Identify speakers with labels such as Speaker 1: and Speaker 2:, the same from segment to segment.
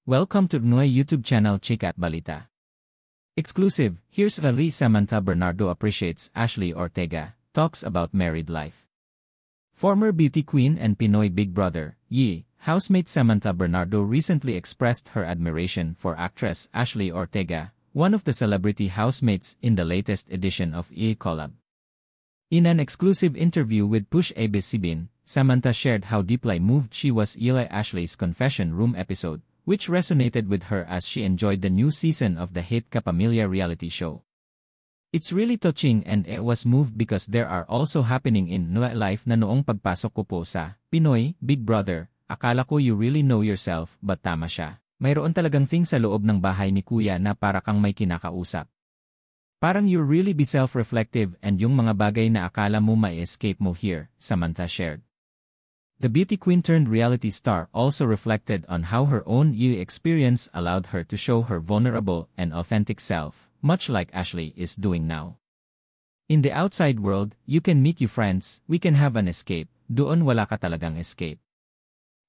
Speaker 1: Welcome to Pinoy YouTube channel Chika at Balita. Exclusive, here's Rally Samantha Bernardo appreciates Ashley Ortega, talks about married life. Former beauty queen and Pinoy Big Brother, Yi, housemate Samantha Bernardo recently expressed her admiration for actress Ashley Ortega, one of the celebrity housemates in the latest edition of Yi Collab. In an exclusive interview with Push ABS-CBN, Samantha shared how deeply moved she was by Ashley's confession room episode, which resonated with her as she enjoyed the new season of the hit Kapamilya reality show. It's really touching and I was moved because there are also happening in my life na noong pagpasok ko po sa Pinoy Big Brother, akala ko you really know yourself but tama siya. Mayroon talagang thing sa loob ng bahay ni Kuya na para kang may kinakausap. Parang you really be self-reflective and yung mga bagay na akala mo may escape mo here, Samantha shared. The beauty queen turned reality star also reflected on how her own experience allowed her to show her vulnerable and authentic self, much like Ashley is doing now. In the outside world, you can meet your friends, we can have an escape, doon wala ka talagang escape.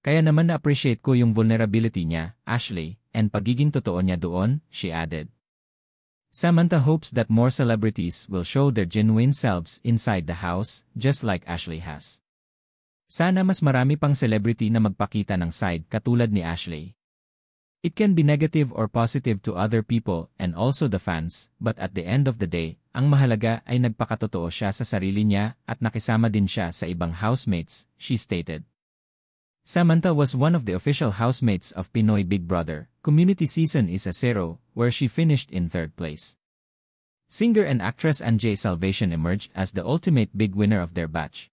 Speaker 1: Kaya naman na-appreciate ko yung vulnerability niya, Ashley, and pagiging totoo niya doon, she added. Samantha hopes that more celebrities will show their genuine selves inside the house, just like Ashley has. Sana mas marami pang celebrity na magpakita ng side katulad ni Ashley. It can be negative or positive to other people and also the fans, but at the end of the day, ang mahalaga ay nagpakatotoo siya sa sarili niya at nakisama din siya sa ibang housemates, she stated. Samantha was one of the official housemates of Pinoy Big Brother. Community season is a 0, where she finished in 3rd place. Singer and actress Anjay Salvation emerged as the ultimate big winner of their batch.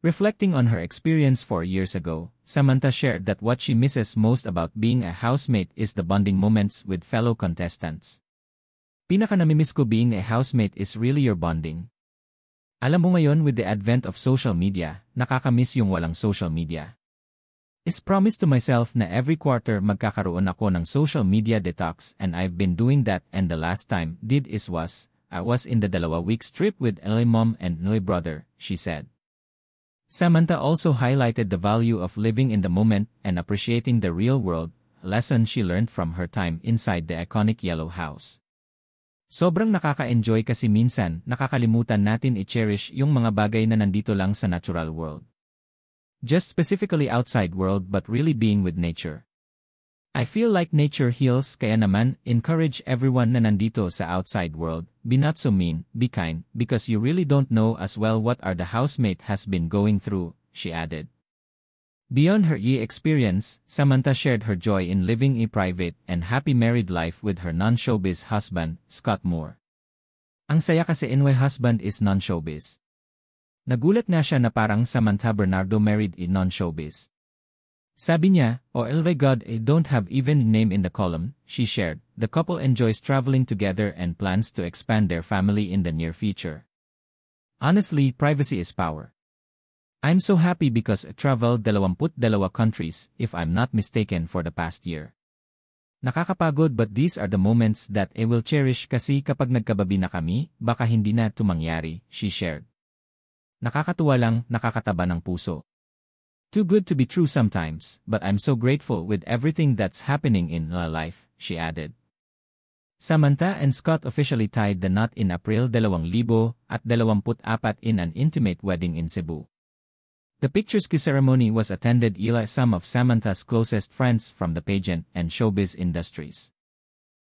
Speaker 1: Reflecting on her experience 4 years ago, Samantha shared that what she misses most about being a housemate is the bonding moments with fellow contestants. Pinaka-namimiss ko being a housemate is really your bonding. Alam mo ngayon with the advent of social media, nakakamiss yung walang social media. Is promise to myself na every quarter magkakaroon ako ng social media detox and I've been doing that and the last time I was in the 2 weeks trip with LA mom and Noy brother, she said. Samantha also highlighted the value of living in the moment and appreciating the real world, a lesson she learned from her time inside the iconic Yellow House. Sobrang nakaka-enjoy kasi minsan nakakalimutan natin i-cherish yung mga bagay na nandito lang sa natural world. Just specifically outside world but really being with nature. I feel like nature heals kaya naman encourage everyone na nandito sa outside world, be not so mean, be kind, because you really don't know as well what our the housemate has been going through, she added. Beyond her experience, Samantha shared her joy in living a private and happy married life with her non-showbiz husband, Scott Moore. Ang saya kasi my husband is non-showbiz. Nagulat na siya na parang Samantha Bernardo married a non-showbiz. Sabi niya, oh my God, I don't have even name in the column, she shared. The couple enjoys traveling together and plans to expand their family in the near future. Honestly, privacy is power. I'm so happy because I traveled 22 countries, if I'm not mistaken for the past year. Nakakapagod but these are the moments that I will cherish kasi kapag nagkababi na kami, baka hindi na tumangyari, she shared. Nakakatuwa lang, nakakataba ng puso. Too good to be true sometimes, but I'm so grateful with everything that's happening in my life, she added. Samantha and Scott officially tied the knot in April 2024 in an intimate wedding in Cebu. The picturesque ceremony was attended by some of Samantha's closest friends from the pageant and showbiz industries.